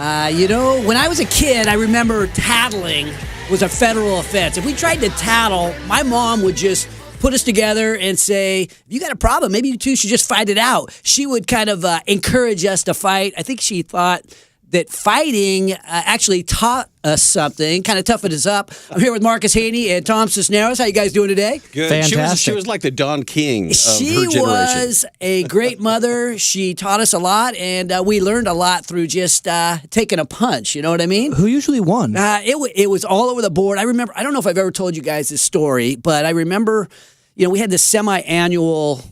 When I was a kid, I remember tattling was a federal offense. If we tried to tattle, my mom would just put us together and say, if you got a problem, maybe you two should just fight it out. She would kind of encourage us to fight. I think she thought that fighting actually taught us something, kind of toughened us up. I'm here with Marcus Haney and Tom Cisneros. How you guys doing today? Good. Fantastic. She was like the Don King of her She generation. was a great mother. She taught us a lot, and we learned a lot through just taking a punch. You know what I mean? Who usually won? It was all over the board. I remember, I don't know if I've ever told you guys this story, but I remember, we had this semi-annual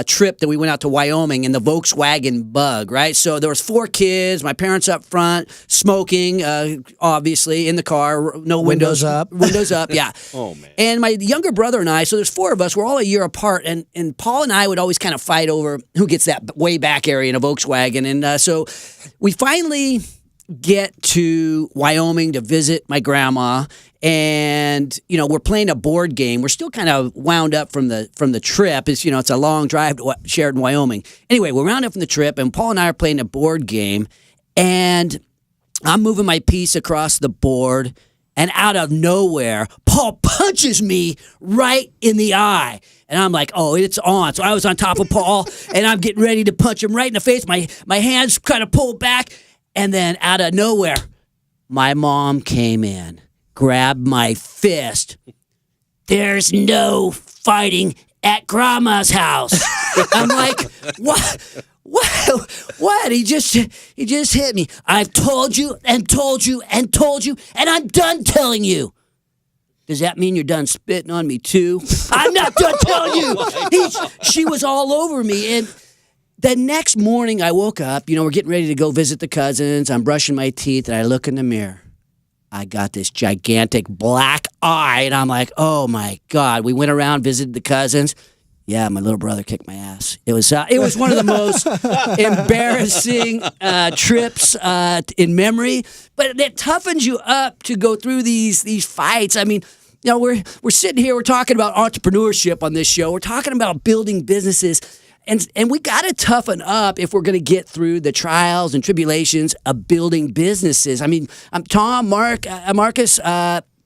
trip that we went out to Wyoming in the Volkswagen Bug, right? So there was 4 kids, my parents up front, smoking, obviously, in the car, no windows up. Windows up, yeah. Oh, man. And my younger brother and I, so there's 4 of us, we're all a year apart, and Paul and I would always kind of fight over who gets that way back area in a Volkswagen. And so we finally get to Wyoming to visit my grandma, and we're playing a board game. We're still kind of wound up from the trip. It's it's a long drive to Sheridan, Wyoming. Anyway, we're wound up from the trip, and Paul and I are playing a board game, and I'm moving my piece across the board, and out of nowhere, Paul punches me right in the eye. And I'm like, oh, it's on. So I was on top of Paul, and I'm getting ready to punch him right in the face. My hands kind of pulled back, and then out of nowhere, my mom came in, grabbed my fist. There's no fighting at Grandma's house. I'm like, what? What? He just hit me. I've told you and told you and told you, and I'm done telling you. Does that mean you're done spitting on me too? I'm not done telling you. She was all over me, and the next morning I woke up. We're getting ready to go visit the cousins. I'm brushing my teeth, and I look in the mirror. I got this gigantic black eye, and I'm like, oh my God. We went around, visited the cousins. Yeah, my little brother kicked my ass. It was one of the most embarrassing trips in memory, but it toughens you up to go through these fights. I mean, we're sitting here, we're talking about entrepreneurship on this show. We're talking about building businesses. And we got to toughen up if we're going to get through the trials and tribulations of building businesses. I mean, Tom, Marcus,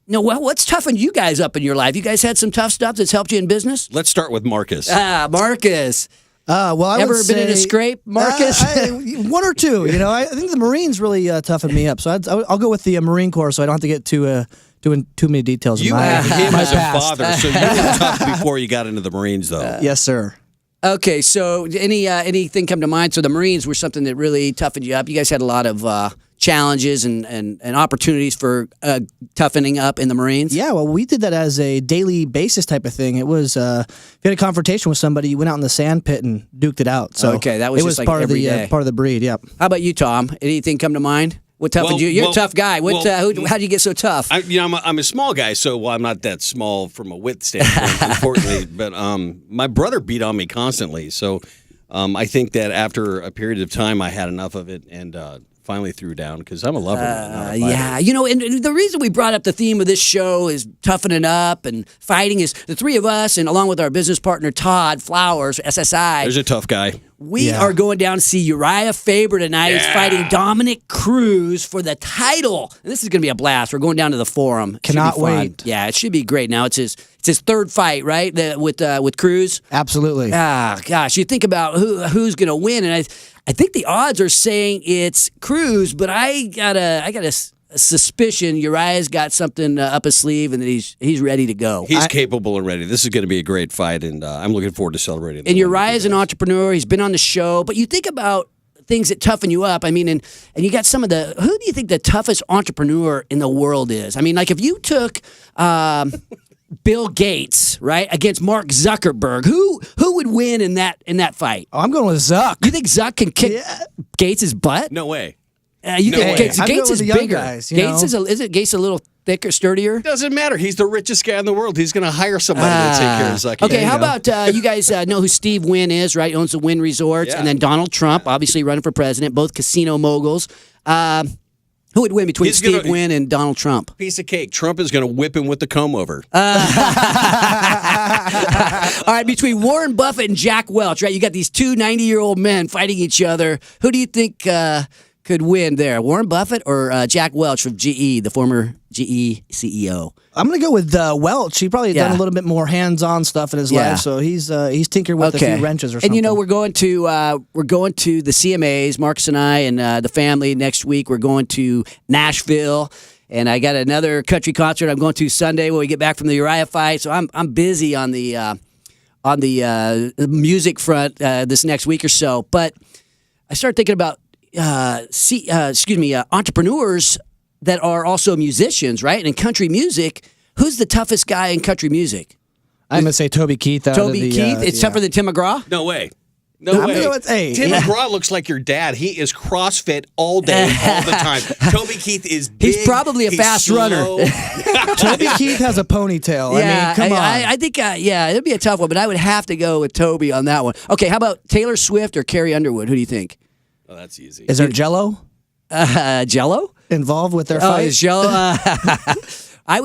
what's toughened you guys up in your life? You guys had some tough stuff that's helped you in business? Let's start with Marcus. Marcus. Well, I ever would been say, in a scrape, Marcus? 1 or 2. I think the Marines really toughened me up. So I'll go with the Marine Corps, so I don't have to get doing too many details. You of had him my as past. a father, so you were tough before you got into the Marines, though. Yes, sir. Okay, so anything come to mind? So the Marines were something that really toughened you up. You guys had a lot of challenges and opportunities for toughening up in the Marines. Yeah, well, we did that as a daily basis type of thing. It was if you had a confrontation with somebody, you went out in the sand pit and duked it out. So okay, that was it just was like part every of the day. Part of the breed. Yep. How about you, Tom? Anything come to mind? What toughened you? You're a tough guy. How'd you get so tough? I'm a small guy, so I'm not that small from a width standpoint, unfortunately. But my brother beat on me constantly, so I think that after a period of time, I had enough of it and finally threw down because I'm a lover. Not a fighter. Yeah, and the reason we brought up the theme of this show is toughening up and fighting is the 3 of us, and along with our business partner Todd Flowers, SSI. There's a tough guy. We are going down to see Uriah Faber tonight. He's fighting Dominic Cruz for the title. And this is going to be a blast. We're going down to the Forum. Cannot wait. Yeah, it should be great. Now it's his 3rd fight, right? With Cruz. Absolutely. Gosh, you think about who's going to win, and I think the odds are saying it's Cruz, but I got a suspicion Uriah's got something up his sleeve and that he's ready to go. He's capable and ready. This is going to be a great fight, and I'm looking forward to celebrating. And Uriah's an entrepreneur. He's been on the show. But you think about things that toughen you up. I mean, and you got some of the – who do you think the toughest entrepreneur in the world is? I mean, like if you took Bill Gates, right, against Mark Zuckerberg, who would win in that fight? Oh, I'm going with Zuck. You think Zuck can kick Gates' butt? No way. You think Gates is bigger? Guys, Isn't Gates a little thicker, sturdier? Doesn't matter. He's the richest guy in the world. He's going to hire somebody to take care of Zucky. Okay, how about you guys know who Steve Wynn is, right? He owns the Wynn Resorts. Yeah. And then Donald Trump, obviously running for president, both casino moguls. Who would win between Steve Wynn and Donald Trump? Piece of cake. Trump is going to whip him with the comb over. All right, between Warren Buffett and Jack Welch, right? You got these two 90-year-old men fighting each other. Who do you think could win there? Warren Buffett or Jack Welch from GE, the former GE CEO? I'm going to go with Welch. He probably done a little bit more hands-on stuff in his life, so he's tinkered with a few wrenches or something. And you know, we're going to the CMAs, Marcus and I and the family next week. We're going to Nashville, and I got another country concert I'm going to Sunday when we get back from the Uriah fight. So I'm busy on the music front this next week or so. But I started thinking about entrepreneurs that are also musicians, right? And in country music, who's the toughest guy in country music? I'm going to say Toby Keith. Toby Keith? It's tougher than Tim McGraw? No way. No way. Tim yeah. McGraw looks like your dad. He is CrossFit all day, all the time. Toby Keith is big. He's probably a fast runner. Toby Keith has a ponytail. Yeah, I mean, come on. I think, it'd be a tough one, but I would have to go with Toby on that one. Okay, how about Taylor Swift or Carrie Underwood? Who do you think? Oh, that's easy. Is there Jell-O Jell-O? involved with their Oh, fight? is Jell-O? I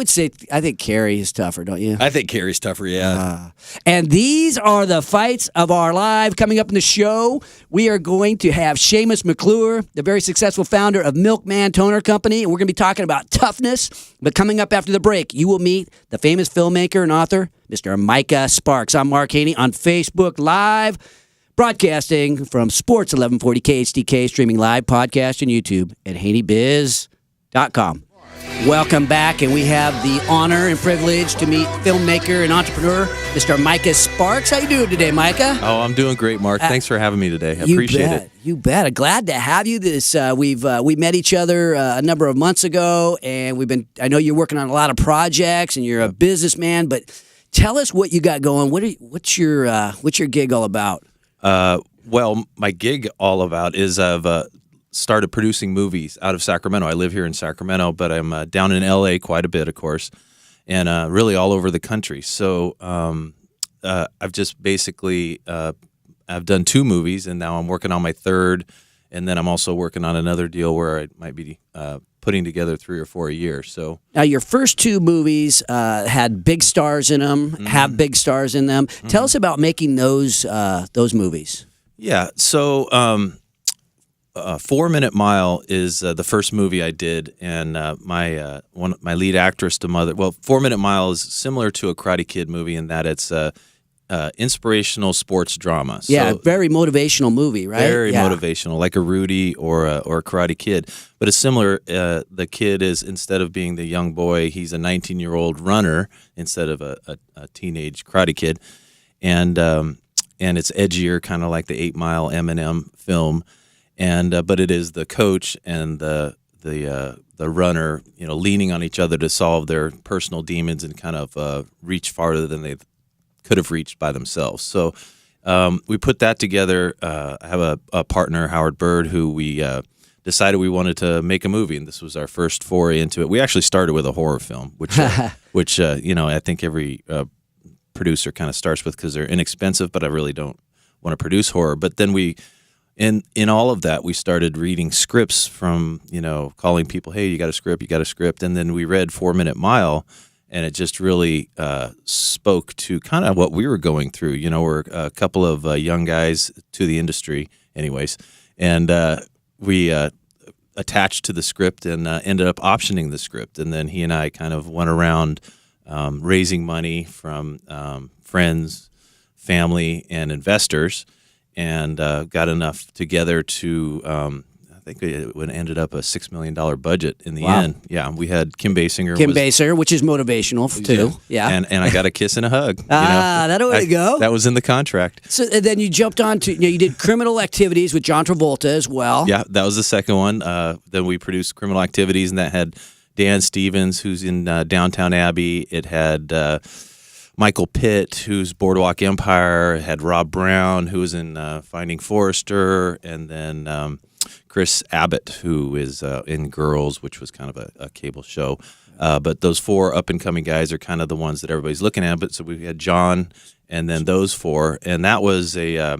think Carrie is tougher, don't you? I think Carrie's tougher, yeah. And these are the fights of our life. Coming up in the show, we are going to have Seamus McClure, the very successful founder of Milkman Toner Company, and we're going to be talking about toughness. But coming up after the break, you will meet the famous filmmaker and author, Mr. Micah Sparks. I'm Mark Haney on Facebook Live, broadcasting from Sports 1140 KHDK, streaming live, podcast, and YouTube at HaneyBiz.com. Welcome back, and we have the honor and privilege to meet filmmaker and entrepreneur, Mr. Micah Sparks. How you doing today, Micah? Oh, I'm doing great, Mark. Thanks for having me today. I appreciate it. You bet. I'm glad to have you. We met each other a number of months ago, and I know you're working on a lot of projects, and you're a businessman. But tell us what you got going. What's your gig all about? Well, my gig all about is I've started producing movies out of Sacramento. I live here in Sacramento, but I'm down in LA quite a bit, of course, and really all over the country. So I've just basically I've done 2 movies, and now I'm working on my 3rd, and then I'm also working on another deal where I might be putting together 3 or 4 a year. So now your first 2 movies had big stars in them, have big stars in them. Tell us about making those movies. Yeah, so 4 Minute Mile is the first movie I did, and my lead actress to mother. Well, 4 Minute Mile is similar to a Karate Kid movie in that it's inspirational sports drama. Yeah, very motivational movie, right? Very motivational, like a Rudy or a Karate Kid. But it's similar. The kid is, instead of being the young boy, he's a 19-year-old runner instead of a teenage Karate Kid, and it's edgier, kind of like the 8 Mile Eminem film. And but it is the coach and the runner, leaning on each other to solve their personal demons and kind of reach farther than they could have reached by themselves. So we put that together. I have a partner, Howard Bird, who we decided we wanted to make a movie, and this was our first foray into it. We actually started with a horror film, which I think every producer kind of starts with because they're inexpensive, but I really don't want to produce horror. But then in all of that, we started reading scripts from, calling people, hey, you got a script. And then we read 4 Minute Mile, and it just really spoke to kind of what we were going through. We're a couple of young guys to the industry anyways. And we attached to the script and ended up optioning the script. And then he and I kind of went around raising money from friends, family, and investors, and got enough together to, I think it ended up a $6 million budget in the end. Yeah, we had Kim Basinger. Which is motivational too. Yeah. And I got a kiss and a hug. That'll way to go. That was in the contract. So then you jumped on to, you did Criminal Activities with John Travolta as well. Yeah, that was the second one. Then we produced Criminal Activities, and that had Dan Stevens, who's in Downtown Abbey. It had Michael Pitt, who's Boardwalk Empire, had Rob Brown, who was in Finding Forrester, and then Chris Abbott, who is in Girls, which was kind of a cable show. But those 4 up-and-coming guys are kind of the ones that everybody's looking at. But so we had John, and then those 4, and that was a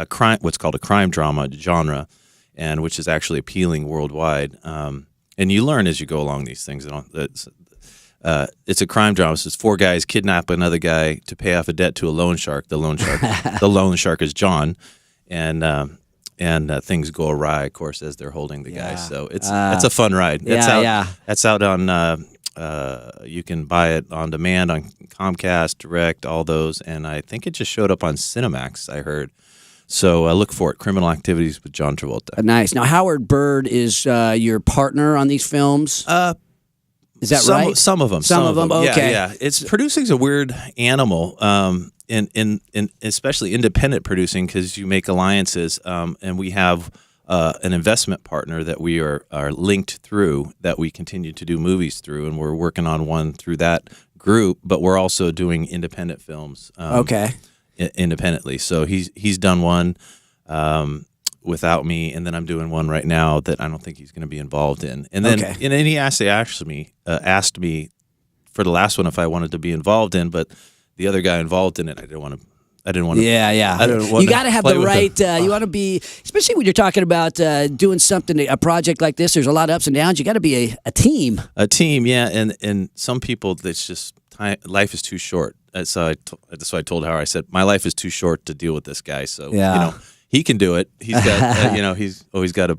crime, what's called a crime drama genre, and which is actually appealing worldwide. And you learn as you go along these things. It's a crime drama. So it's 4 guys kidnap another guy to pay off a debt to a loan shark. The loan shark is John, and things go awry, of course, as they're holding the guy. So it's a fun ride. That's out on. You can buy it on demand on Comcast, Direct, all those, and I think it just showed up on Cinemax, I heard. So look for it, Criminal Activities with John Travolta. Nice. Now, Howard Bird is your partner on these films? Is that right? Some of them. Some of them, okay. Yeah. It's producing's a weird animal, in especially independent producing, because you make alliances, and we have an investment partner that we are linked through, that we continue to do movies through, and we're working on one through that group, but we're also doing independent films independently. So he's done one without me, and then I'm doing one right now that I don't think he's going to be involved in. And then and then he asked me for the last one if I wanted to be involved in, but the other guy involved in it, I didn't want to. Yeah. You got to have the right. You want to be, especially when you're talking about doing something, a project like this. There's a lot of ups and downs. You got to be a team. A team, yeah. And some people, it's just life is too short. So that's why I told Howard. I said my life is too short to deal with this guy. So he can do it. He's got he's always got a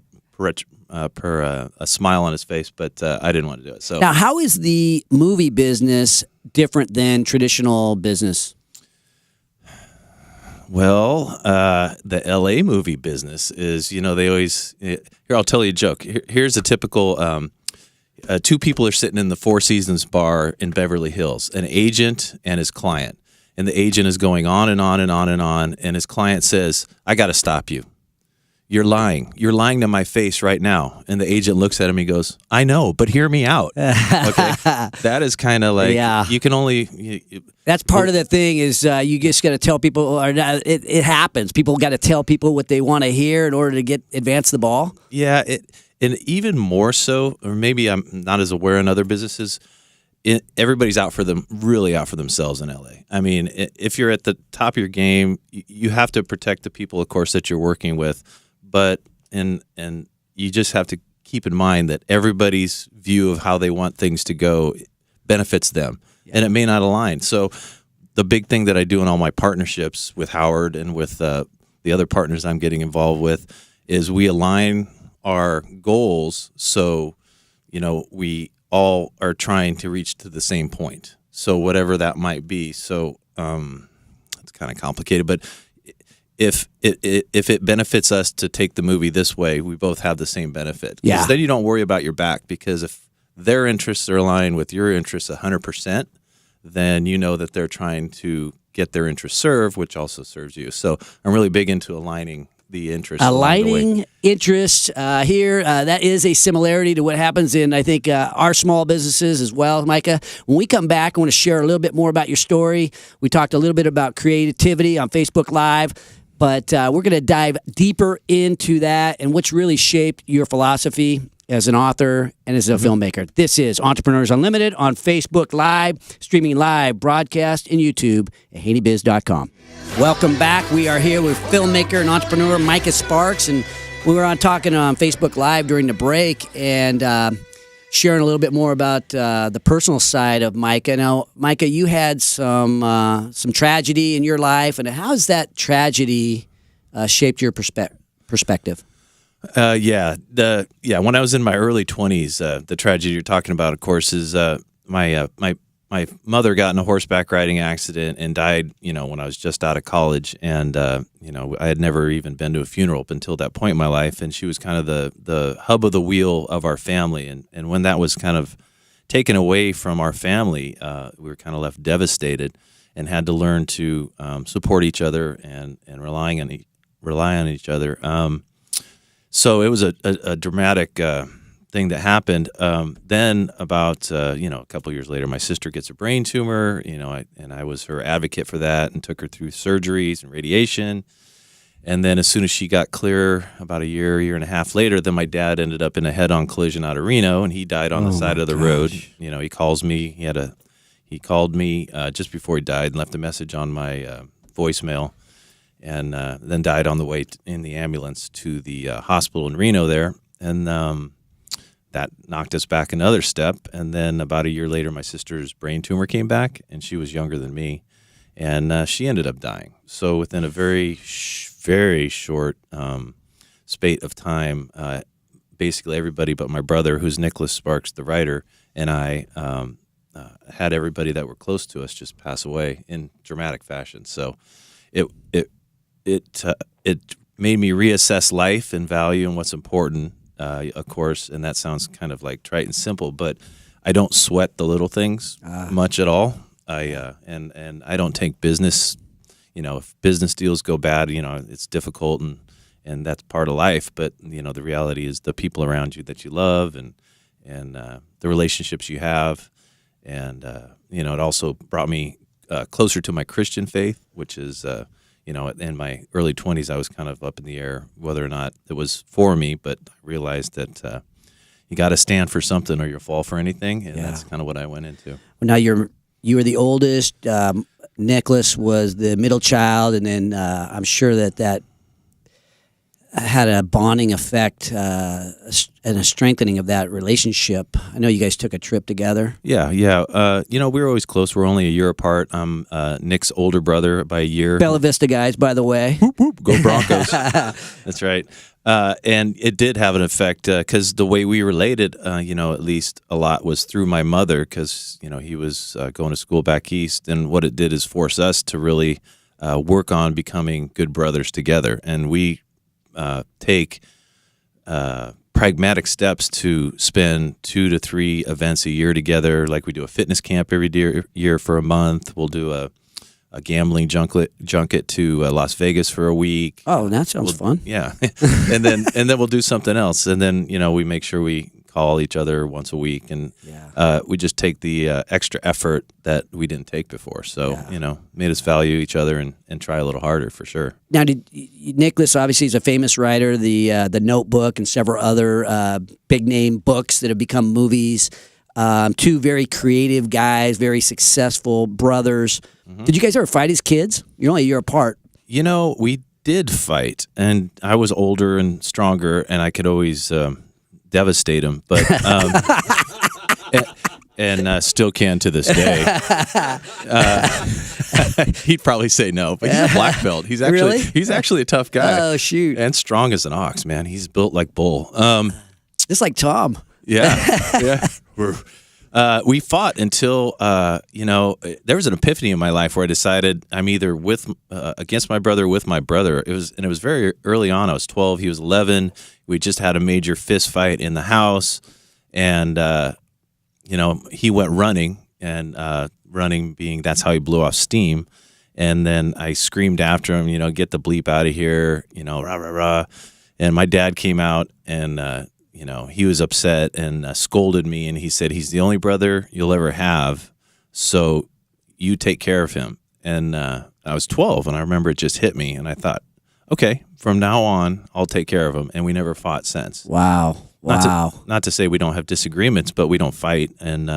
smile on his face. But I didn't want to do it. So now, how is the movie business different than traditional business? Well, the L.A. movie business is, they always – here, I'll tell you a joke. Here's a typical two people are sitting in the Four Seasons bar in Beverly Hills, an agent and his client. And the agent is going on and on and on and on, and his client says, I got to stop you. You're lying. You're lying to my face right now. And the agent looks at him. He goes, I know, but hear me out. Okay, that is kind of like you can only. That's part of the thing is you just got to tell people, or it happens. People got to tell people what they want to hear in order to advance the ball. Yeah, and even more so, or maybe I'm not as aware in other businesses. Everybody's really out for themselves in LA. I mean, if you're at the top of your game, you have to protect the people, of course, that you're working with. But and you just have to keep in mind that everybody's view of how they want things to go benefits them, and it may not align. So the big thing that I do in all my partnerships with Howard and with the other partners I'm getting involved with is we align our goals so we all are trying to reach to the same point. So whatever that might be. So it's kind of complicated, but if it benefits us to take the movie this way, we both have the same benefit. Because then you don't worry about your back, because if their interests are aligned with your interests 100%, then you know that they're trying to get their interests served, which also serves you. So I'm really big into aligning the interests. Aligning interests here. That is a similarity to what happens in, I think, our small businesses as well, Micah. When we come back, I want to share a little bit more about your story. We talked a little bit about creativity on Facebook Live. But we're going to dive deeper into that and what's really shaped your philosophy as an author and as a filmmaker. This is Entrepreneurs Unlimited on Facebook Live, streaming live, broadcast, and YouTube at HaneyBiz.com. Welcome back. We are here with filmmaker and entrepreneur Micah Sparks, and we were talking on Facebook Live during the break and sharing a little bit more about the personal side of Micah. Now, Micah, you had some tragedy in your life, and how has that tragedy shaped your perspective? When I was in my early 20s, the tragedy you're talking about, of course, is my mother got in a horseback riding accident and died, when I was just out of college. And, I had never even been to a funeral up until that point in my life. And she was kind of the hub of the wheel of our family. And when that was kind of taken away from our family, we were kind of left devastated and had to learn to support each other and rely on each other. So it was a dramatic thing that happened. Then about a couple years later, my sister gets a brain tumor. And I was her advocate for that and took her through surgeries and radiation. And then as soon as she got clear, about a year and a half later, then my dad ended up in a head-on collision out of Reno, and he died on the side of the road. He calls me. He called me just before he died and left a message on my voicemail. And then died on the way in the ambulance to the hospital in Reno there. And that knocked us back another step. And then about a year later, my sister's brain tumor came back, and she was younger than me. And she ended up dying. So within a very, very short spate of time, basically everybody but my brother, who's Nicholas Sparks, the writer, and I had everybody that were close to us just pass away in dramatic fashion. So it made me reassess life and value and what's important, of course. And that sounds kind of like trite and simple, but I don't sweat the little things much at all. And I don't take business. If business deals go bad, it's difficult and that's part of life. But the reality is the people around you that you love and the relationships you have, and it also brought me closer to my Christian faith, which is in my early 20s I was kind of up in the air whether or not it was for me, but I realized that you got to stand for something or you'll fall for anything, and that's kind of what I went into. Well, now you were the oldest. Nicholas was the middle child, and then I'm sure that had a bonding effect and a strengthening of that relationship. I know you guys took a trip together. Yeah. We were always close. We're only a year apart. I'm Nick's older brother by a year. Bella Vista guys, by the way. Whoop, whoop, go Broncos. That's right. And it did have an effect because the way we related, at least a lot was through my mother, because, he was going to school back east. And what it did is force us to really work on becoming good brothers together. And we take pragmatic steps to spend 2 to 3 events a year together. Like we do a fitness camp every year for a month. We'll do a gambling junket to Las Vegas for a week. Oh, that sounds fun. Yeah, and then we'll do something else, and then we make sure we call each other once a week, and we just take the extra effort that we didn't take before. So made us value each other and try a little harder for sure. Now, Nicholas obviously is a famous writer, the Notebook and several other big name books that have become movies. 2 very creative guys, very successful brothers. Mm-hmm. Did you guys ever fight as kids? You're only a year apart. We did fight, and I was older and stronger, and I could always devastate him, but and still can to this day. He'd probably say no, but he's a black belt. He's actually a tough guy. Oh, shoot. And strong as an ox, man. He's built like bull. Just like Tom. Yeah. We fought until there was an epiphany in my life where I decided I'm either against my brother or with my brother. It was very early on. I was 12. He was 11. We just had a major fist fight in the house, and he went running, and running being that's how he blew off steam. And then I screamed after him, get the bleep out of here, rah rah rah. And my dad came out and. He was upset and scolded me, and he said, he's the only brother you'll ever have, so you take care of him. And I was 12, and I remember it just hit me, and I thought, okay, from now on, I'll take care of him. And we never fought since. Wow. Not to say we don't have disagreements, but we don't fight. And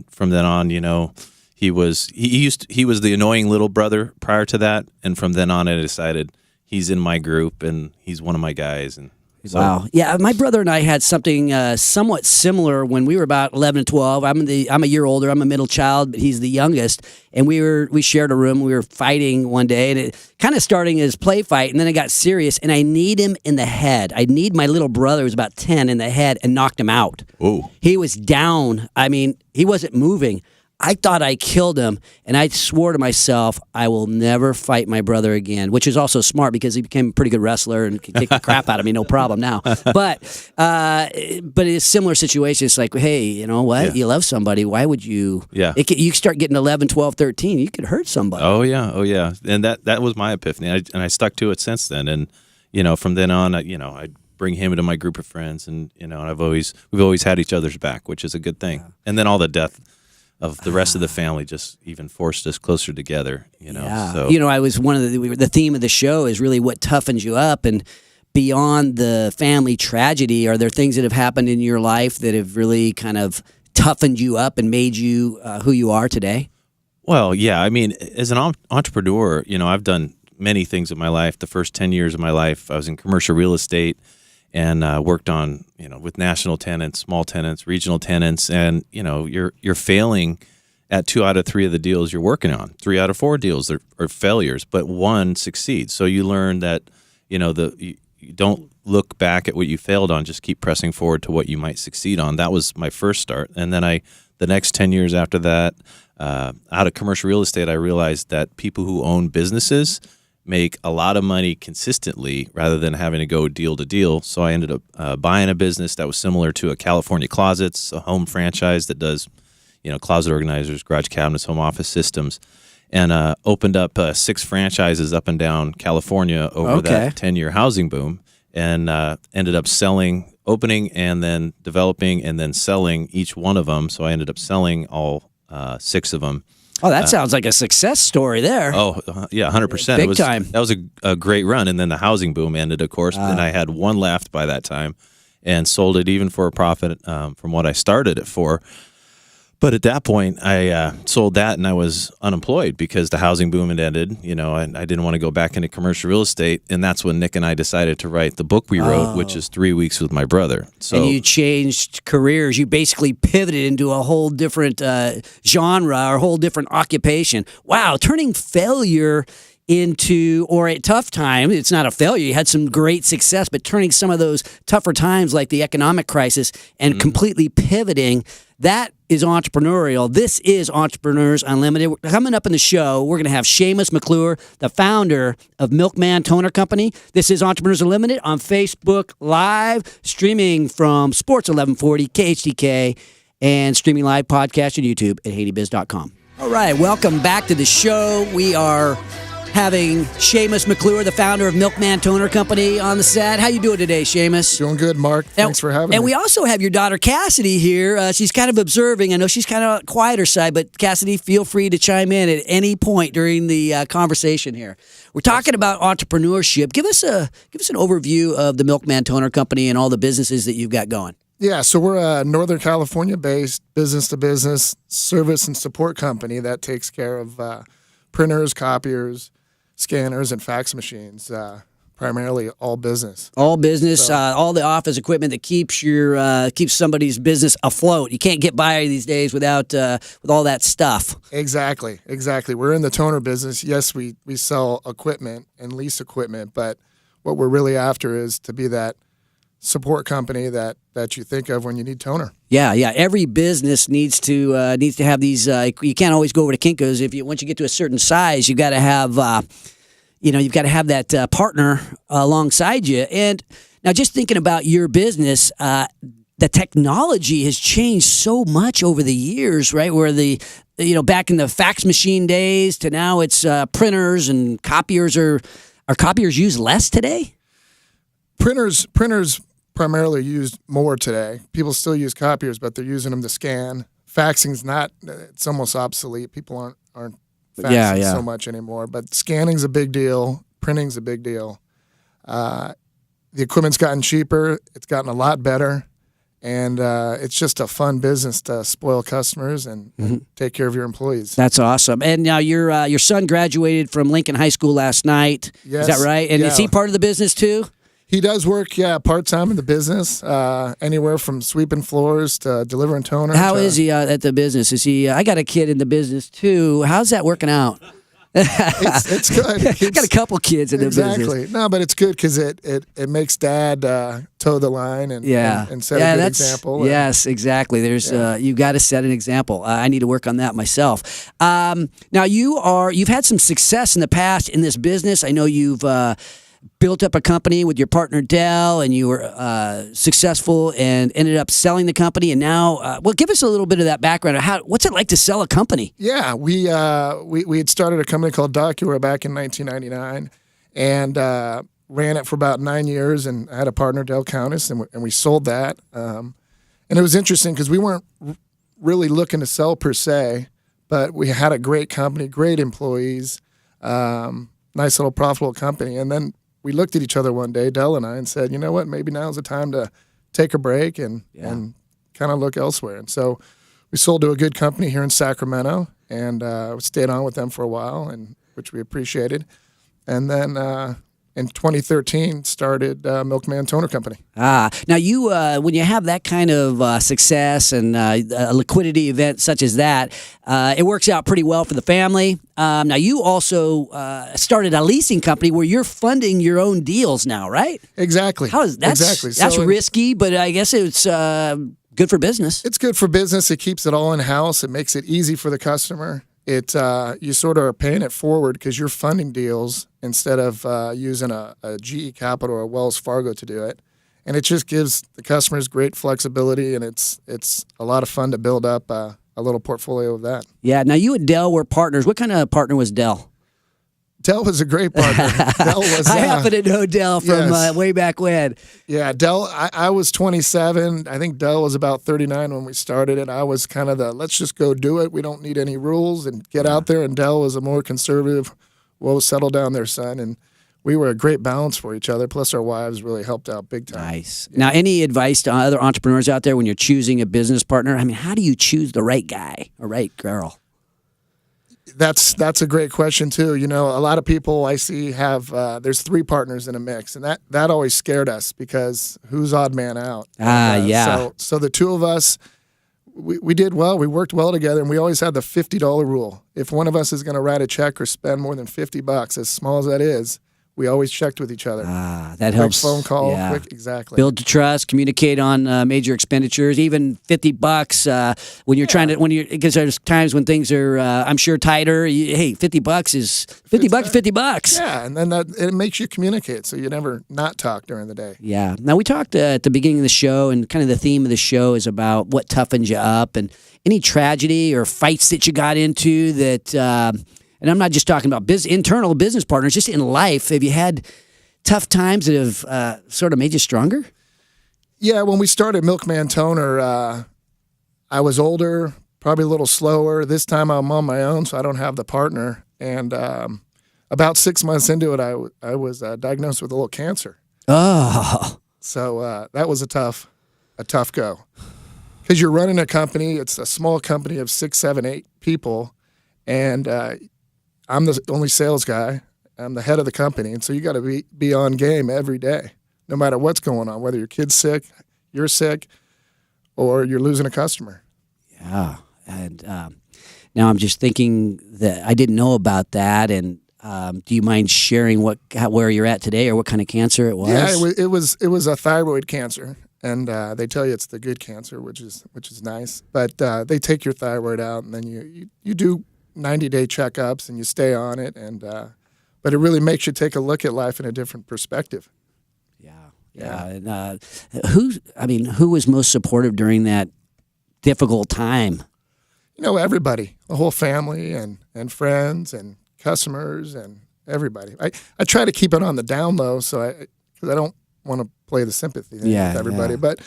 from then on, he was the annoying little brother prior to that, and from then on, I decided he's in my group, and he's one of my guys, and so. Wow. Yeah, my brother and I had something somewhat similar when we were about 11 and 12. I'm a year older. I'm a middle child, but he's the youngest. And we shared a room. We were fighting one day, and it kind of starting as play fight, and then it got serious, and I kneed him in the head. I kneed my little brother, who was about 10, in the head and knocked him out. Ooh. He was down. I mean, he wasn't moving. I thought I killed him, and I swore to myself, I will never fight my brother again, which is also smart because he became a pretty good wrestler and can kick the crap out of me, no problem now. But in a similar situation, it's like, hey, you know what? Yeah. You love somebody. Why would you? Yeah. You start getting 11, 12, 13, you could hurt somebody. Oh, yeah. And that was my epiphany, and I stuck to it since then. And, from then on, I bring him into my group of friends, and, we've always had each other's back, which is a good thing. Yeah. And then all the death of the rest of the family just even forced us closer together, Yeah. So. I was one of the theme of the show is really what toughens you up, and beyond the family tragedy, are there things that have happened in your life that have really kind of toughened you up and made you who you are today? Well, yeah. I mean, as an entrepreneur, I've done many things in my life. The first 10 years of my life, I was in commercial real estate and worked on, with national tenants, small tenants, regional tenants, and you're failing at 2 out of 3 of the deals you're working on. 3 out of 4 deals are failures, but 1 succeeds. So you learn that you don't look back at what you failed on. Just keep pressing forward to what you might succeed on. That was my first start. And then the next 10 years after that, out of commercial real estate, I realized that people who own businesses make a lot of money consistently rather than having to go deal to deal. So I ended up buying a business that was similar to a California Closets, a home franchise that does, closet organizers, garage cabinets, home office systems, and opened up 6 franchises up and down California over that 10-year housing boom, and ended up opening and then developing and then selling each one of them. So I ended up selling all 6 of them. Oh, that sounds like a success story there. Oh, yeah, 100%. Big time. That was a great run. And then the housing boom ended, of course. And I had one left by that time and sold it even for a profit from what I started it for. But at that point, I sold that and I was unemployed because the housing boom had ended, and I didn't want to go back into commercial real estate. And that's when Nick and I decided to write the book we wrote, which is 3 Weeks with My Brother. So, and you changed careers. You basically pivoted into a whole different genre or a whole different occupation. Wow, turning failure into, or a tough time, it's not a failure. You had some great success, but turning some of those tougher times like the economic crisis and completely pivoting, that is entrepreneurial. This is Entrepreneurs Unlimited. Coming up in the show, we're going to have Seamus McClure, the founder of Milkman Toner Company. This is Entrepreneurs Unlimited on Facebook Live, streaming from Sports 1140 KHTK, and streaming live podcast on YouTube at HateyBiz.com. All right, welcome back to the show. We are having Seamus McClure, the founder of Milkman Toner Company, on the set. How you doing today, Seamus? Doing good, Mark. Thanks for having me. And we also have your daughter, Cassidy, here. She's kind of observing. I know she's kind of quieter side, but Cassidy, feel free to chime in at any point during the conversation here. We're talking about entrepreneurship. Give us an overview of the Milkman Toner Company and all the businesses that you've got going. Yeah, so we're a Northern California-based business-to-business service and support company that takes care of printers, copiers, scanners, and fax machines, primarily all business. All business, all the office equipment that keeps keeps somebody's business afloat. You can't get by these days without with all that stuff. Exactly. We're in the toner business. Yes, we sell equipment and lease equipment, but what we're really after is to be that support company that you think of when you need toner. Yeah. Every business needs to have these. You can't always go over to Kinko's. Once you get to a certain size, you got to have, you've got to have that partner alongside you. And now, just thinking about your business, the technology has changed so much over the years, right? Where back in the fax machine days to now, it's printers and copiers. Are copiers used less today? Printers primarily used more today. People still use copiers, but they're using them to scan. Faxing's it's almost obsolete. People aren't faxing so much anymore. But scanning's a big deal. Printing's a big deal. The equipment's gotten cheaper. It's gotten a lot better. And it's just a fun business to spoil customers and take care of your employees. That's awesome. And now your son graduated from Lincoln High School last night. Yes. Is that right? And is he part of the business too? He does work, part-time in the business, anywhere from sweeping floors to delivering toner. How is he at the business? Is he? I got a kid in the business too. How's that working out? It's good. I got a couple kids in the business. Exactly. No, but it's good because it makes Dad toe the line and set a good example. Yes, exactly. There's you got to set an example. I need to work on that myself. Now you've had some success in the past in this business. I know you've built up a company with your partner Dell, and you were successful and ended up selling the company. And now, give us a little bit of that background. What's it like to sell a company? Yeah, we had started a company called DocuWare back in 1999, and ran it for about 9 years. And I had a partner, Dell Countess, and we sold that. And it was interesting because we weren't really looking to sell per se, but we had a great company, great employees, nice little profitable company, and then we looked at each other one day, Dell and I, and said, you know what, maybe now's the time to take a break and kind of look elsewhere. And so we sold to a good company here in Sacramento, and stayed on with them for a while, which we appreciated. And then in 2013 started Milkman Toner Company. Now you, when you have that kind of success and a liquidity event such as that, it works out pretty well for the family. Now you also started a leasing company where you're funding your own deals now, right? Exactly. How is that? Exactly. That's risky, but I guess it's good for business. It's good for business. It keeps it all in house. It makes it easy for the customer. It you sort of are paying it forward because you're funding deals instead of using a GE Capital or a Wells Fargo to do it, and it just gives the customers great flexibility, and it's a lot of fun to build up a little portfolio of that. Yeah. Now you and Dell were partners. What kind of partner was Dell? Dell was a great partner. Dell was. I happen to know Dell from yes. way back when. Yeah, Dell. I was 27. I think Dell was about 39 when we started it. I was kind of let's just go do it. We don't need any rules and get out there. And Dell was a more conservative, well, settle down there, son. And we were a great balance for each other. Plus, our wives really helped out big time. Nice. Yeah. Now, any advice to other entrepreneurs out there when you're choosing a business partner? I mean, how do you choose the right guy or right girl? That's a great question too. You know, a lot of people I see have there's 3 partners in a mix, and that always scared us because who's odd man out? Yeah. So the 2 of us, we did well. We worked well together, and we always had the $50 rule. If one of us is going to write a check or spend more than $50, as small as that is, we always checked with each other. That helps. Quick phone call, yeah. quick, exactly. Build to trust, communicate on major expenditures, even $50 when you're trying to, because there's times when things are, I'm sure, tighter. Hey, $50 is $50. Yeah, and then it makes you communicate, so you never not talk during the day. Yeah. Now, we talked at the beginning of the show, and kind of the theme of the show is about what toughens you up and any tragedy or fights that you got into that, and I'm not just talking about internal business partners, just in life. Have you had tough times that have sort of made you stronger? Yeah, when we started Milkman Toner, I was older, probably a little slower. This time I'm on my own, so I don't have the partner. And about 6 months into it, I was diagnosed with a little cancer. Oh. So that was a tough go. Because you're running a company, it's a small company of 6, 7, 8 people, and I'm the only sales guy. I'm the head of the company, and so you got to be on game every day, no matter what's going on, whether your kid's sick, you're sick, or you're losing a customer. Yeah, and now I'm just thinking that I didn't know about that, and do you mind sharing where you're at today or what kind of cancer it was? Yeah, it was a thyroid cancer, and they tell you it's the good cancer, which is nice, but they take your thyroid out, and then you do 90-day checkups and you stay on it, and but it really makes you take a look at life in a different perspective. Yeah. And, who was most supportive during that difficult time? You know, everybody, the whole family and friends and customers and everybody. I try to keep it on the down low, because I don't want to play the sympathy thing with everybody, but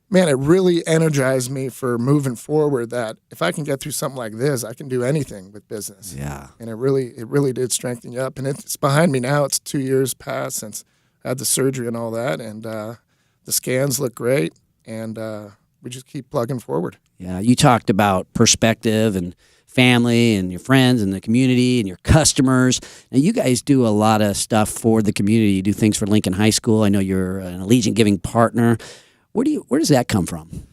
man, it really energized me for moving forward that if I can get through something like this, I can do anything with business. Yeah. And it really did strengthen you up. And it's behind me now. It's 2 years past since I had the surgery and all that. And the scans look great. And we just keep plugging forward. Yeah. You talked about perspective and family and your friends and the community and your customers. Now, you guys do a lot of stuff for the community. You do things for Lincoln High School. I know you're an Allegiant Giving partner. Where does that come from?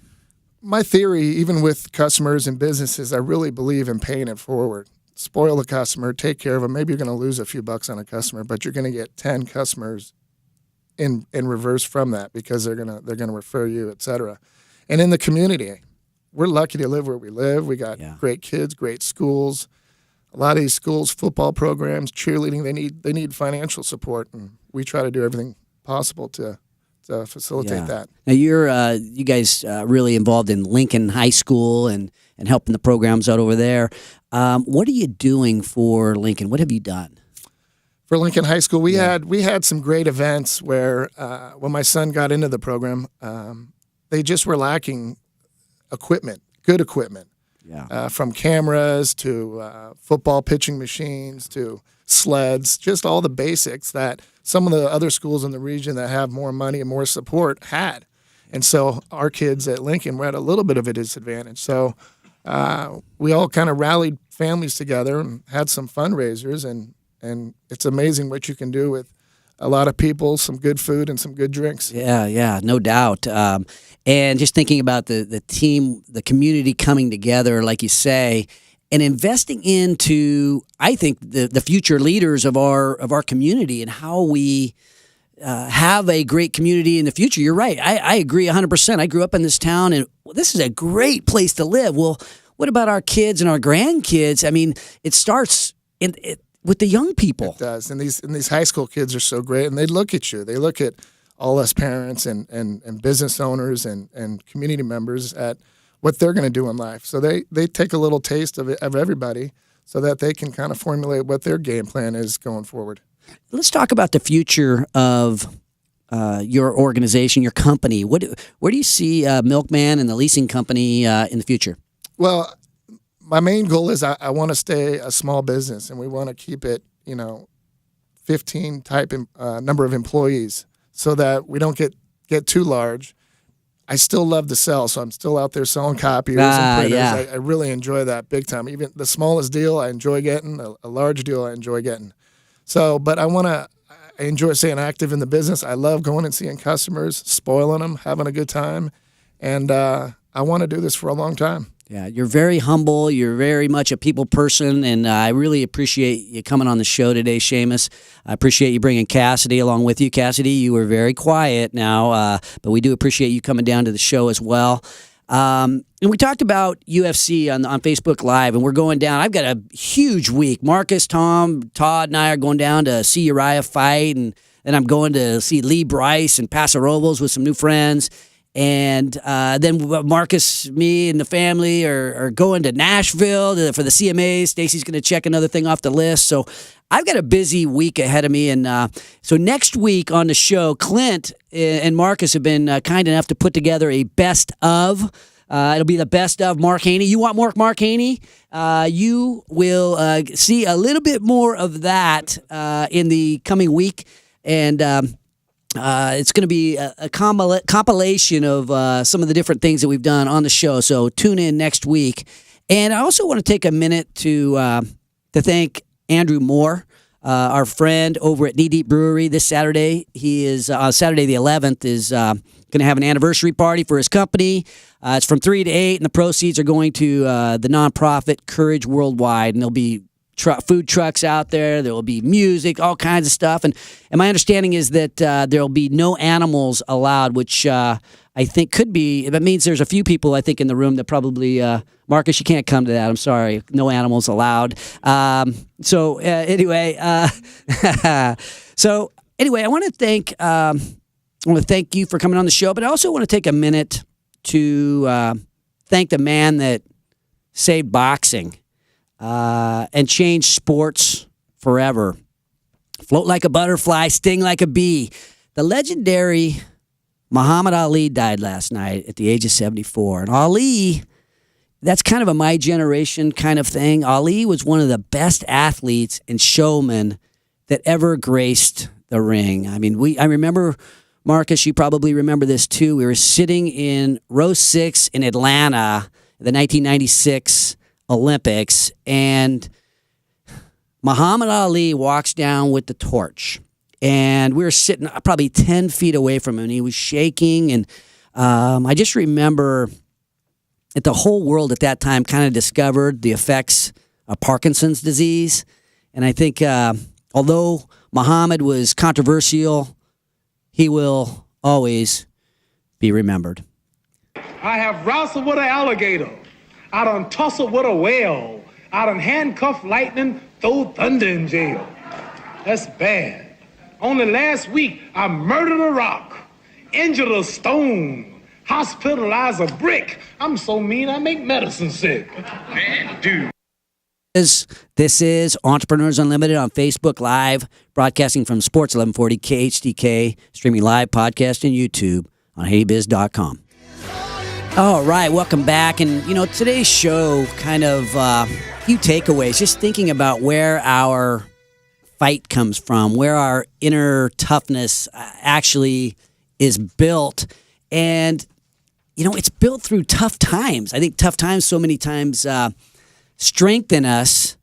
My theory, even with customers and businesses, I really believe in paying it forward. Spoil the customer, take care of them. Maybe you're going to lose a few bucks on a customer, but you're going to get 10 customers in reverse from that because they're going to refer you, et cetera. And in the community, we're lucky to live where we live. We got great kids, great schools. A lot of these schools, football programs, cheerleading, they need financial support, and we try to do everything possible to facilitate that. Now you guys really involved in Lincoln High School and helping the programs out over there. What are you doing for Lincoln? What have you done? For Lincoln High School, we had some great events where when my son got into the program, they just were lacking good equipment. Yeah. From cameras to football pitching machines to sleds, just all the basics that some of the other schools in the region that have more money and more support had. And so our kids at Lincoln were at a little bit of a disadvantage. So we all kind of rallied families together and had some fundraisers, and it's amazing what you can do with a lot of people, some good food, and some good drinks. Yeah, no doubt. And just thinking about the team, the community coming together, like you say, and investing into, I think, the future leaders of our community and how we have a great community in the future. You're right. I agree 100%. I grew up in this town, and this is a great place to live. Well, what about our kids and our grandkids? I mean, it starts with the young people. It does. And these high school kids are so great, and they look at you. They look at all us parents and business owners and community members at what they're going to do in life. So they take a little taste of everybody so that they can kind of formulate what their game plan is going forward. Let's talk about the future of your organization, your company. Where do you see Milkman and the leasing company in the future? Well, my main goal is I want to stay a small business, and we want to keep it, 15 type number of employees so that we don't get too large. I still love to sell, so I'm still out there selling copiers and printers. Yeah. I really enjoy that big time. Even the smallest deal I enjoy getting, a large deal I enjoy getting. So, but I enjoy staying active in the business. I love going and seeing customers, spoiling them, having a good time, and I want to do this for a long time. Yeah, you're very humble. You're very much a people person, and I really appreciate you coming on the show today, Seamus. I appreciate you bringing Cassidy along with you. Cassidy, you were very quiet now, but we do appreciate you coming down to the show as well. And we talked about UFC on Facebook Live, and we're going down. I've got a huge week. Marcus, Tom, Todd, and I are going down to see Uriah fight, and then I'm going to see Lee Bryce and Paso Robles with some new friends. And then Marcus, me, and the family are going to Nashville for the CMAs. Stacy's going to check another thing off the list. So I've got a busy week ahead of me. And so next week on the show, Clint and Marcus have been kind enough to put together a best of. It'll be the best of Mark Haney. You want Mark Haney? You will see a little bit more of that in the coming week. And it's going to be a compilation of some of the different things that we've done on the show. So tune in next week. And I also want to take a minute to thank Andrew Moore, our friend over at Knee Deep Brewery. This Saturday, he is Saturday the 11th is going to have an anniversary party for his company. It's from 3 to 8, and the proceeds are going to the nonprofit Courage Worldwide, and there'll be food trucks out there. There will be music, all kinds of stuff. And my understanding is that there will be no animals allowed, which I think could be. That means there's a few people, I think, in the room that probably, Marcus, you can't come to that. I'm sorry. No animals allowed. So anyway, I want to thank you for coming on the show, but I also want to take a minute to thank the man that saved boxing. And change sports forever. Float like a butterfly, sting like a bee. The legendary Muhammad Ali died last night at the age of 74. And Ali, that's kind of a my generation kind of thing. Ali was one of the best athletes and showmen that ever graced the ring. I mean, I remember, Marcus, you probably remember this too. We were sitting in row 6 in Atlanta, the 1996 Olympics, and Muhammad Ali walks down with the torch, and we were sitting probably 10 feet away from him, and he was shaking, and I just remember that the whole world at that time kind of discovered the effects of Parkinson's disease, and I think although Muhammad was controversial, he will always be remembered. I have wrestled with an alligator. I done tussled with a whale. I done handcuffed lightning, throw thunder in jail. That's bad. Only last week, I murdered a rock, injured a stone, hospitalized a brick. I'm so mean, I make medicine sick. Man, dude. This is Entrepreneurs Unlimited on Facebook Live, broadcasting from Sports 1140 KHDK, streaming live, podcast, and YouTube on HeyBiz.com. All right, welcome back. And, today's show kind of few takeaways, just thinking about where our fight comes from, where our inner toughness actually is built. And, it's built through tough times. I think tough times so many times strengthen us.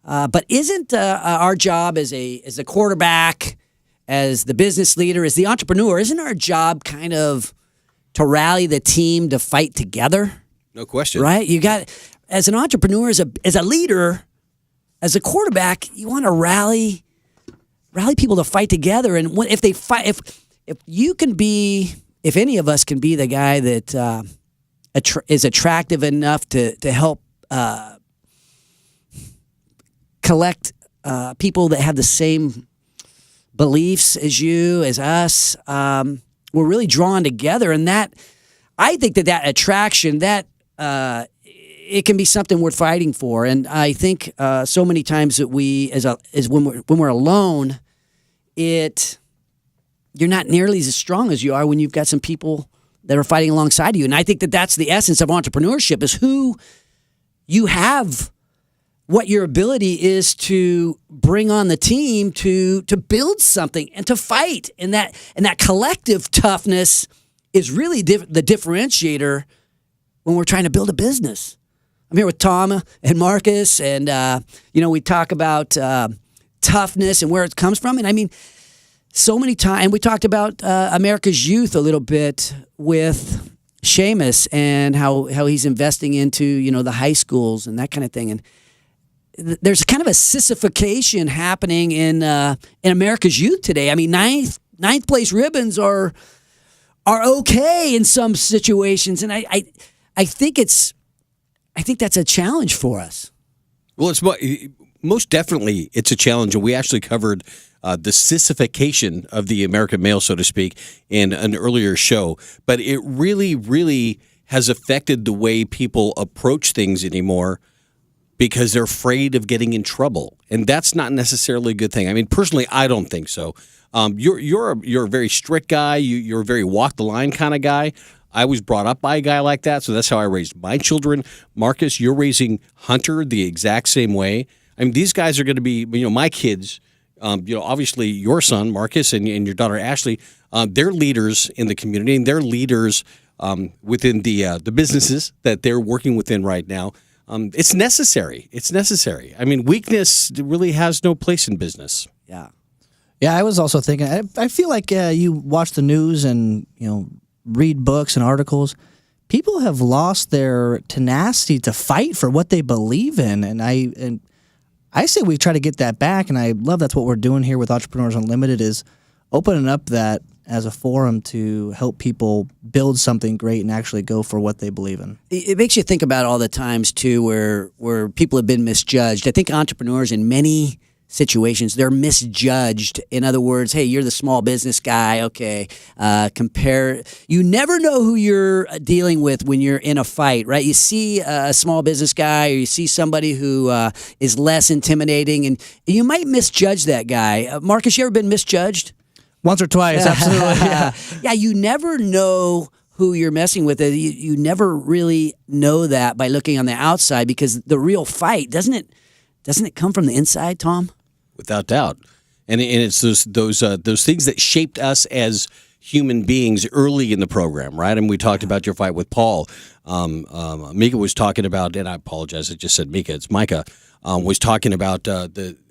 But isn't our job as a quarterback, as the business leader, as the entrepreneur, isn't our job kind of to rally the team to fight together? No question. Right? You got, as an entrepreneur, as a leader, as a quarterback, you want to rally people to fight together. And if they fight, if you can be, if any of us can be the guy that is attractive enough to help collect people that have the same beliefs as you, as us, we're really drawn together. And that, I think that attraction, that it can be something worth fighting for. And I think so many times that we, as when we're alone, you're not nearly as strong as you are when you've got some people that are fighting alongside of you. And I think that that's the essence of entrepreneurship, is who you have, what your ability is to bring on the team to build something and to fight. And that collective toughness is really the differentiator when we're trying to build a business. I'm here with Tom and Marcus, and we talk about toughness and where it comes from. And I mean, so many times, and we talked about America's youth a little bit with Seamus and how he's investing into the high schools and that kind of thing. And there's kind of a sissification happening in America's youth today. I mean, ninth place ribbons are okay in some situations, and I think that's a challenge for us. Well, it's most definitely it's a challenge, and we actually covered the sissification of the American male, so to speak, in an earlier show. But it really, really has affected the way people approach things anymore, because they're afraid of getting in trouble, and that's not necessarily a good thing. I mean, personally, I don't think so. You're a very strict guy. You're a very walk the line kind of guy. I was brought up by a guy like that, so that's how I raised my children. Marcus, you're raising Hunter the exact same way. I mean, these guys are going to be, my kids. Obviously your son Marcus and your daughter Ashley. They're leaders in the community, and they're leaders within the businesses that they're working within right now. It's necessary. It's necessary. I mean, weakness really has no place in business. Yeah. Yeah, I was also thinking, I feel like you watch the news and, read books and articles. People have lost their tenacity to fight for what they believe in. And I say we try to get that back. And I love that's what we're doing here with Entrepreneurs Unlimited, is opening up that as a forum to help people build something great and actually go for what they believe in. It makes you think about all the times, too, where people have been misjudged. I think entrepreneurs in many situations, they're misjudged. In other words, hey, you're the small business guy. Okay, you never know who you're dealing with when you're in a fight, right? You see a small business guy, or you see somebody who is less intimidating, and you might misjudge that guy. Marcus, you ever been misjudged? Once or twice, absolutely. Yeah. Yeah, you never know who you're messing with. You never really know that by looking on the outside, because the real fight, doesn't it come from the inside, Tom? Without doubt. And it's those things that shaped us as human beings early in the program, right? And we talked about your fight with Paul. Mika was talking about, and I apologize, I just said Mika, it's Micah, was talking about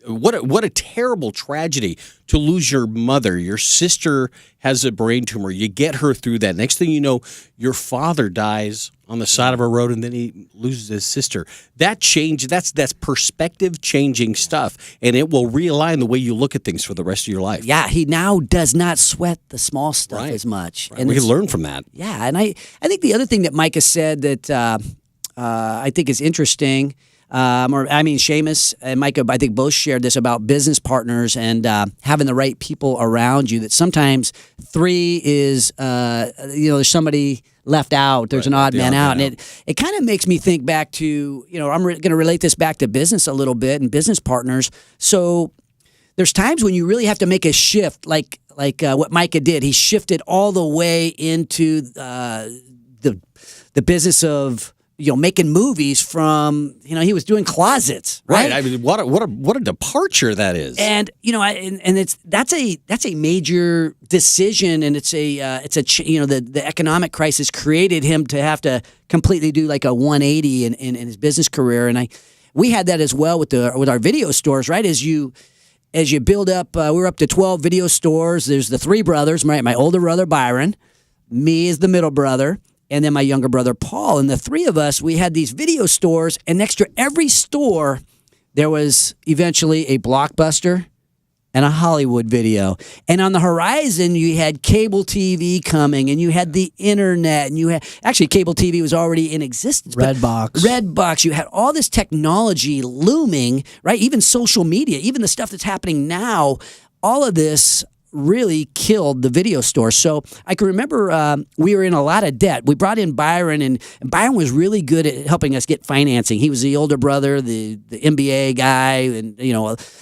what a terrible tragedy to lose your mother. Your sister has a brain tumor. You get her through that. Next thing you know, your father dies on the side of a road, and then he loses his sister. That's perspective changing stuff, and it will realign the way you look at things for the rest of your life. Yeah, he now does not sweat the small stuff as much. Right. And we can learn from that. Yeah, and I think the other thing that Micah said that I think is interesting, Seamus and Micah, I think both shared this about business partners and having the right people around you. That sometimes three is, there's somebody left out. There's an odd man out. And it kind of makes me think back to, I'm going to relate this back to business a little bit and business partners. So there's times when you really have to make a shift, like what Micah did. He shifted all the way into the business of making movies from, he was doing closets, right? I mean, what a departure that is. And that's a major decision, and the economic crisis created him to have to completely do like a 180 in his business career, and we had that as well with our video stores, right? as you build up, we're up to 12 video stores. There's the three brothers, my older brother, Byron, me as the middle brother, and then my younger brother, Paul. And the three of us, we had these video stores, and next to every store, there was eventually a Blockbuster and a Hollywood Video. And on the horizon, you had cable TV coming, and you had the internet, and you had, actually, cable TV was already in existence. Redbox. You had all this technology looming, right? Even social media, even the stuff that's happening now, all of this really killed the video store. So I can remember we were in a lot of debt. We brought in Byron, and Byron was really good at helping us get financing. He was the older brother, the MBA guy, and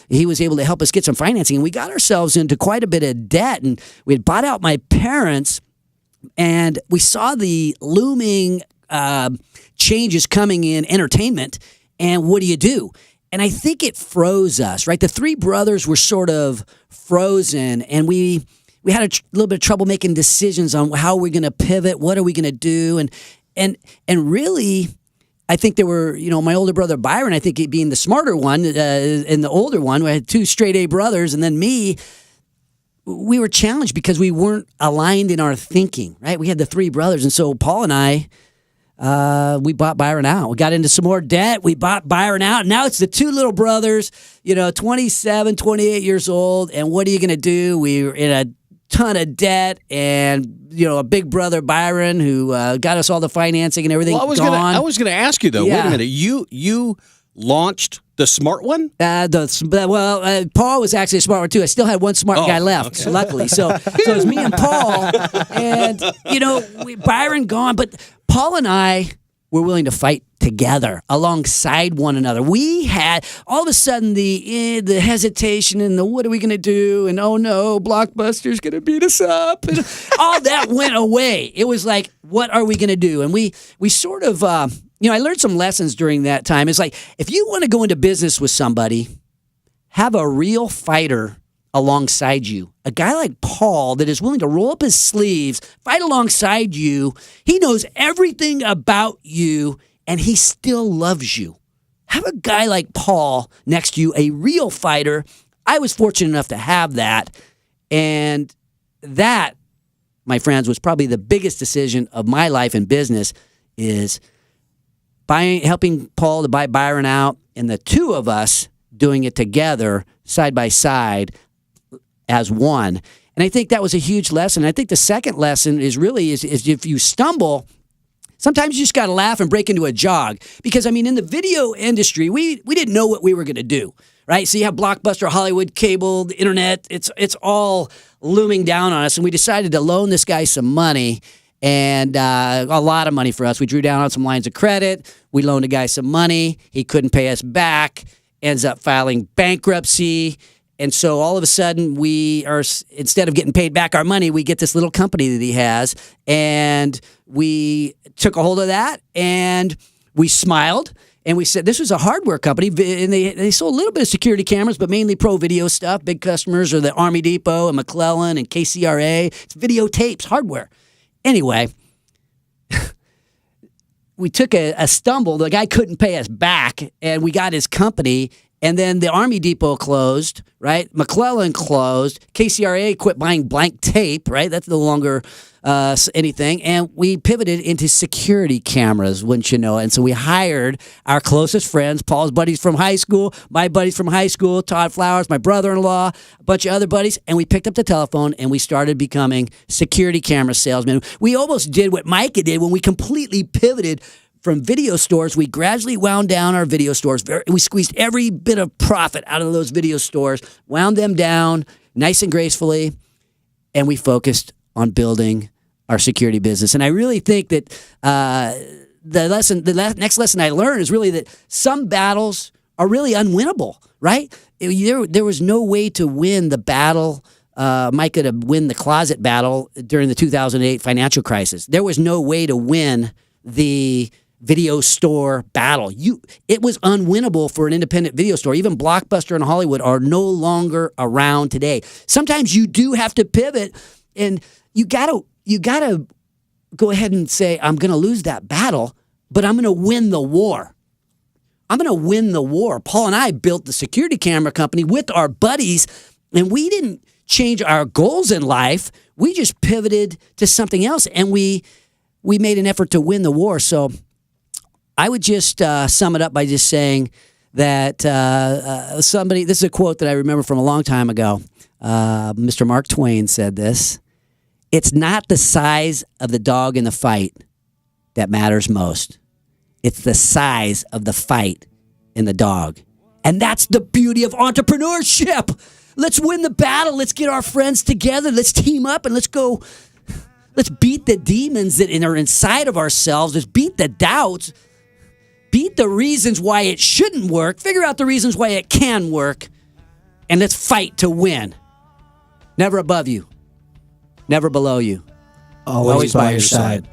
he was able to help us get some financing. And we got ourselves into quite a bit of debt, and we had bought out my parents, and we saw the looming changes coming in entertainment. And what do? And I think it froze us, right? The three brothers were sort of frozen, and we had a little bit of trouble making decisions on how we're going to pivot, what are we going to do, and really, I think there were, my older brother Byron, I think being the smarter one, and the older one. We had two straight A brothers, and then me. We were challenged because we weren't aligned in our thinking, right? We had the three brothers, and so Paul and I. We bought Byron out. We got into some more debt. We bought Byron out. Now it's the two little brothers, 27, 28 years old. And what are you going to do? We were in a ton of debt, and, a big brother, Byron, who got us all the financing and everything. Well, I was going to ask you, though. Yeah. Wait a minute. You launched the smart one? Paul was actually a smart one, too. I still had one smart guy left, luckily. So it was me and Paul. And, Byron gone. But Paul and I were willing to fight together alongside one another. We had all of a sudden the hesitation and the what are we going to do, and oh no, Blockbuster's going to beat us up, and all that went away. It was like, what are we going to do? And we sort of I learned some lessons during that time. It's like, if you want to go into business with somebody, have a real fighter alongside you. A guy like Paul that is willing to roll up his sleeves, fight alongside you. He knows everything about you, and he still loves you. Have a guy like Paul next to you, a real fighter. I was fortunate enough to have that. And that, my friends, was probably the biggest decision of my life in business, is helping Paul to buy Byron out, and the two of us doing it together, side by side, as one. And I think that was a huge lesson. I think the second lesson is if you stumble, sometimes you just got to laugh and break into a jog. Because, in the video industry, we didn't know what we were going to do, right? So you have Blockbuster, Hollywood, cable, the internet. It's all looming down on us. And we decided to loan this guy some money, and a lot of money for us. We drew down on some lines of credit. We loaned a guy some money. He couldn't pay us back, ends up filing bankruptcy. And so all of a sudden, we are, instead of getting paid back our money, we get this little company that he has. And we took a hold of that, and we smiled. And we said, this was a hardware company. And they sold a little bit of security cameras, but mainly pro video stuff. Big customers are the Army Depot and McClellan and KCRA. It's videotapes, hardware. Anyway, we took a stumble. The guy couldn't pay us back, and we got his company. And then the Army Depot closed, right? McClellan closed. KCRA quit buying blank tape, right? That's no longer anything. And we pivoted into security cameras, wouldn't you know? And so we hired our closest friends, Paul's buddies from high school, my buddies from high school, Todd Flowers, my brother-in-law, a bunch of other buddies. And we picked up the telephone, and we started becoming security camera salesmen. We almost did what Micah did when we completely pivoted from video stores. We gradually wound down our video stores. We squeezed every bit of profit out of those video stores, wound them down nice and gracefully, and we focused on building our security business. And I really think that the next lesson I learned is really that some battles are really unwinnable, right? There was no way to win the battle. Mike could have win the closet battle during the 2008 financial crisis. There was no way to win the video store battle. It was unwinnable for an independent video store. Even Blockbuster and Hollywood are no longer around today. Sometimes you do have to pivot, and you gotta go ahead and say, I'm gonna lose that battle, but I'm gonna win the war. I'm going to win the war. Paul and I built the security camera company with our buddies, and we didn't change our goals in life. We just pivoted to something else, and we made an effort to win the war. So I would just sum it up by just saying that this is a quote that I remember from a long time ago. Mr. Mark Twain said this: "It's not the size of the dog in the fight that matters most. It's the size of the fight in the dog." And that's the beauty of entrepreneurship. Let's win the battle. Let's get our friends together. Let's team up and let's go. Let's beat the demons that are inside of ourselves. Let's beat the doubts. Beat the reasons why it shouldn't work. Figure out the reasons why it can work. And let's fight to win. Never above you. Never below you. Always by your side.